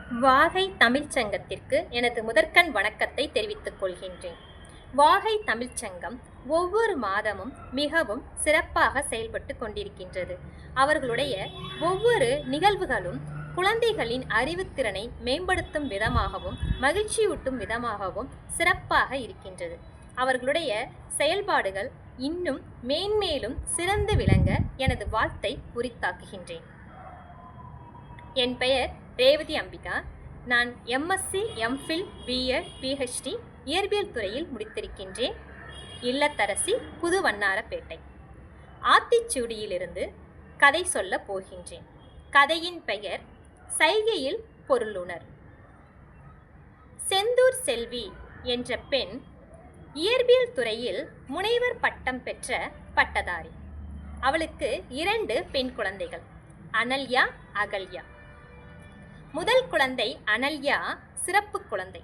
வாகை தமிழ்ச்சங்கத்திற்கு எனது முதற்கண் வணக்கத்தை தெரிவித்துக் கொள்கின்றேன். வாகை தமிழ்ச்சங்கம் ஒவ்வொரு மாதமும் மிகவும் சிறப்பாக செயல்பட்டு கொண்டிருக்கின்றது. அவர்களுடைய ஒவ்வொரு நிகழ்வுகளும் குழந்தைகளின் அறிவுத்திறனை மேம்படுத்தும் விதமாகவும் மகிழ்ச்சியூட்டும் விதமாகவும் சிறப்பாக இருக்கின்றது. அவர்களுடைய செயல்பாடுகள் இன்னும் மேன்மேலும் சிறந்து விளங்க எனது வாழ்த்தை உரித்தாக்குகின்றேன். என் பெயர் ரேவதி அம்பிகா. நான் எம்எஸ்சி, எம்ஃபில், பிஎட், பிஹெச்டி இயற்பியல் துறையில் முடித்திருக்கின்றேன். இல்லத்தரசி, புது வண்ணாரப்பேட்டை. ஆத்திச்சூடியிலிருந்து கதை சொல்ல போகின்றேன். கதையின் பெயர் சைகையில் பொருளுணர். செந்தூர் செல்வி என்ற பெண் இயற்பியல் துறையில் முனைவர் பட்டம் பெற்ற பட்டதாரி. அவளுக்கு 2 பெண் குழந்தைகள், அனல்யா, அகல்யா. முதல் குழந்தை அனல்யா சிறப்பு குழந்தை.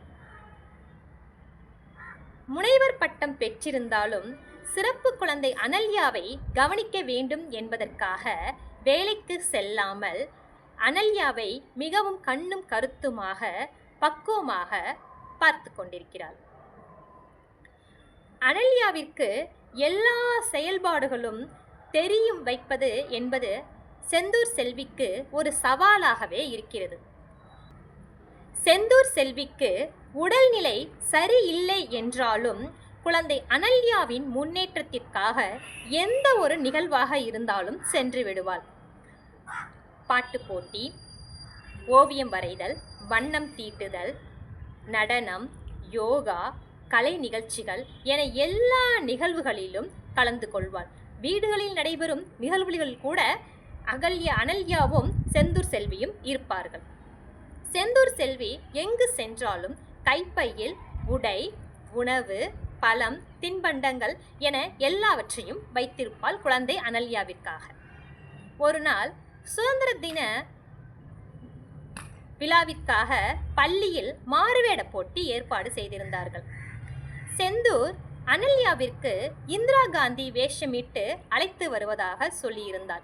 முனைவர் பட்டம் பெற்றிருந்தாலும் சிறப்பு குழந்தை அனல்யாவை கவனிக்க வேண்டும் என்பதற்காக வேலைக்கு செல்லாமல் அனல்யாவை மிகவும் கண்ணும் கருத்துமாக பக்குவமாக பார்த்து கொண்டிருக்கிறாள். அனல்யாவிற்கு எல்லா செயல்பாடுகளும் தெரியும் வைப்பது என்பது செந்தூர் செல்விக்கு ஒரு சவாலாகவே இருக்கிறது. செந்தூர் செல்விக்கு உடல்நிலை சரியில்லை என்றாலும் குழந்தை அனல்யாவின் முன்னேற்றத்திற்காக எந்த ஒரு நிகழ்வாக இருந்தாலும் சென்று விடுவாள். பாட்டு போட்டி, ஓவியம் வரைதல், வண்ணம் தீட்டுதல், நடனம், யோகா, கலை நிகழ்ச்சிகள் என எல்லா நிகழ்வுகளிலும் கலந்து கொள்வாள். வீடுகளில் நடைபெறும் நிகழ்வுகளில் கூட அனல்யாவும் செந்தூர் செல்வியும் இருப்பார்கள். செந்தூர் செல்வி எங்கு சென்றாலும் கைப்பையில் உடை, உணவு, பழம், தின்பண்டங்கள் என எல்லாவற்றையும் வைத்திருப்பாள் குழந்தை அனல்யாவிற்காக. ஒரு நாள் சுதந்திர தின விழாவிற்காக பள்ளியில் மாறுவேட போட்டி ஏற்பாடு செய்திருந்தார்கள். செந்தூர் அனல்யாவிற்கு இந்திரா காந்தி வேஷமிட்டு அழைத்து வருவதாக சொல்லியிருந்தார்.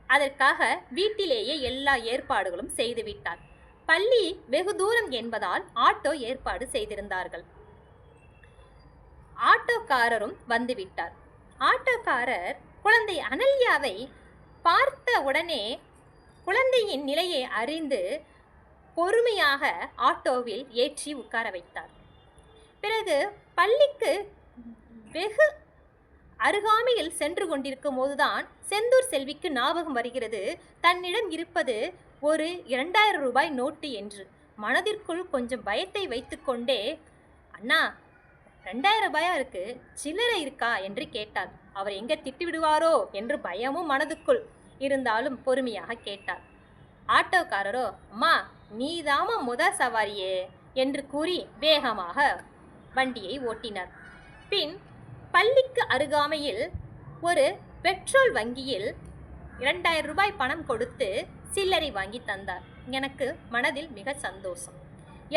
அதற்காக வீட்டிலேயே எல்லா ஏற்பாடுகளும் செய்துவிட்டார். பள்ளி வெகு தூரம் என்பதால் ஆட்டோ ஏற்பாடு செய்திருந்தார்கள். ஆட்டோக்காரரும் வந்துவிட்டார். ஆட்டோக்காரர் குழந்தை அனல்யாவை பார்த்த உடனே குழந்தையின் நிலையை அறிந்து பொறுமையாக ஆட்டோவில் ஏற்றி உட்கார வைத்தார். பிறகு பள்ளிக்கு வெகு அருகாமையில் சென்று கொண்டிருக்கும் போதுதான் செந்தூர் செல்விக்கு ஞாபகம் வருகிறது, தன்னிடம் இருப்பது ஒரு 2000 ரூபாய் நோட்டு என்று. மனதிற்குள் கொஞ்சம் பயத்தை வைத்துக்கொண்டே, அண்ணா 2000 ரூபாயா இருக்கு, சில்லறை இருக்கா என்று கேட்டாள். அவர் எங்கே திட்டு விடுவாரோ என்று பயமும் மனதுக்குள் இருந்தாலும் பொறுமையாக கேட்டார். ஆட்டோக்காரரோ, அம்மா நீதாமா சவாரியே என்று கூறி வேகமாக வண்டியை ஓட்டினார். பின் பள்ளிக்கு அருகாமையில் ஒரு பெட்ரோல் வங்கியில் 2000 ரூபாய் பணம் கொடுத்து சில்லறை வாங்கி தந்தார். எனக்கு மனதில் மிக சந்தோஷம்.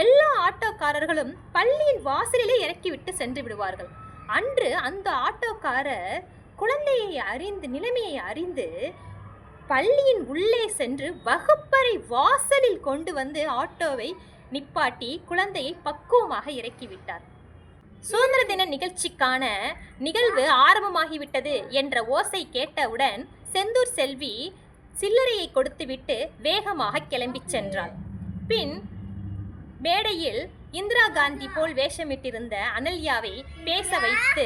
எல்லா ஆட்டோக்காரர்களும் பள்ளியின் வாசலிலே இறக்கிவிட்டு சென்று விடுவார்கள். அன்று அந்த ஆட்டோக்காரர் நிலைமையை அறிந்து பள்ளியின் உள்ளே சென்று வகுப்பறை வாசலில் கொண்டு வந்து ஆட்டோவை நிப்பாட்டி குழந்தையை பக்குவமாக இறக்கிவிட்டார். சுதந்திர தின நிகழ்ச்சிக்கான நிகழ்வு ஆரம்பமாகிவிட்டது என்ற ஓசை கேட்டவுடன் செந்தூர் செல்வி சில்லறையை கொடுத்துவிட்டு வேகமாக கிளம்பி சென்றாள். பின் மேடையில் இந்திரா காந்தி போல் வேஷமிட்டிருந்த அனல்யாவை பேச வைத்து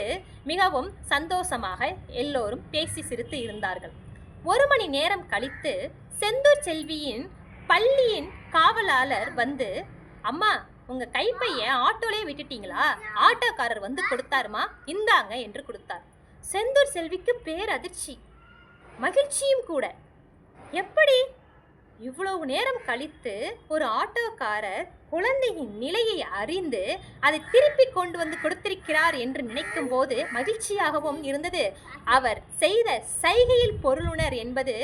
மிகவும் சந்தோஷமாக எல்லோரும் பேசி சிரித்து இருந்தார்கள். 1 மணி நேரம் கழித்து செந்தூர் செல்வியின் பள்ளியின் காவலாளர் வந்து, அம்மா உங்க கைப்பைய ஆட்டோலே விட்டுட்டீங்களா? ஆட்டோக்காரர் வந்து கொடுத்தாருமா, இந்தாங்க என்று கொடுத்தார். செந்தூர் செல்விக்கு பேரதிர்ச்சி, மகிழ்ச்சியும் கூட. எப்படி இவ்வளவு நேரம் கழித்து ஒரு ஆட்டோக்காரர் குழந்தையின் நிலையை அறிந்து அதை திருப்பி கொண்டு வந்து கொடுத்திருக்கிறார் என்று நினைக்கும் போது மகிழ்ச்சியாகவும் இருந்தது. அவர் செய்த சைகையில் பொருளுணர் என்பது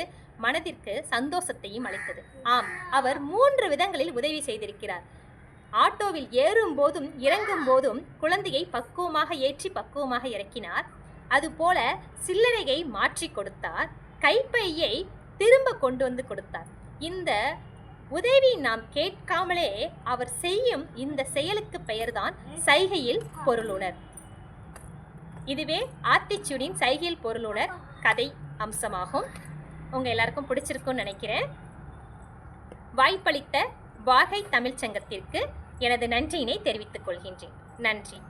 மனதிற்கு சந்தோஷத்தையும் அளித்தது. ஆம், அவர் 3 விதங்களில் உதவி செய்திருக்கிறார். ஆட்டோவில் ஏறும் போதும் இறங்கும் போதும் குழந்தையை பக்குவமாக ஏற்றி பக்குவமாக இறக்கினார். அதுபோல சில்லறையை மாற்றி கொடுத்தார். கைப்பையை திரும்ப கொண்டு வந்து கொடுத்தார். இந்த உதவி நாம் கேட்காமலே அவர் செய்யும் இந்த செயலுக்கு பெயர்தான் சைகையில் பொருளுணர். இதுவே ஆத்திச்சூடியின் சைகையில் பொருளுணர் கதை அம்சமாகும். உங்க எல்லாருக்கும் பிடிச்சிருக்கும்னு நினைக்கிறேன். வாய்ப்பளித்த வாகை தமிழ்ச்சங்கத்திற்கு எனது நன்றியினை தெரிவித்துக் கொள்கின்றேன். நன்றி.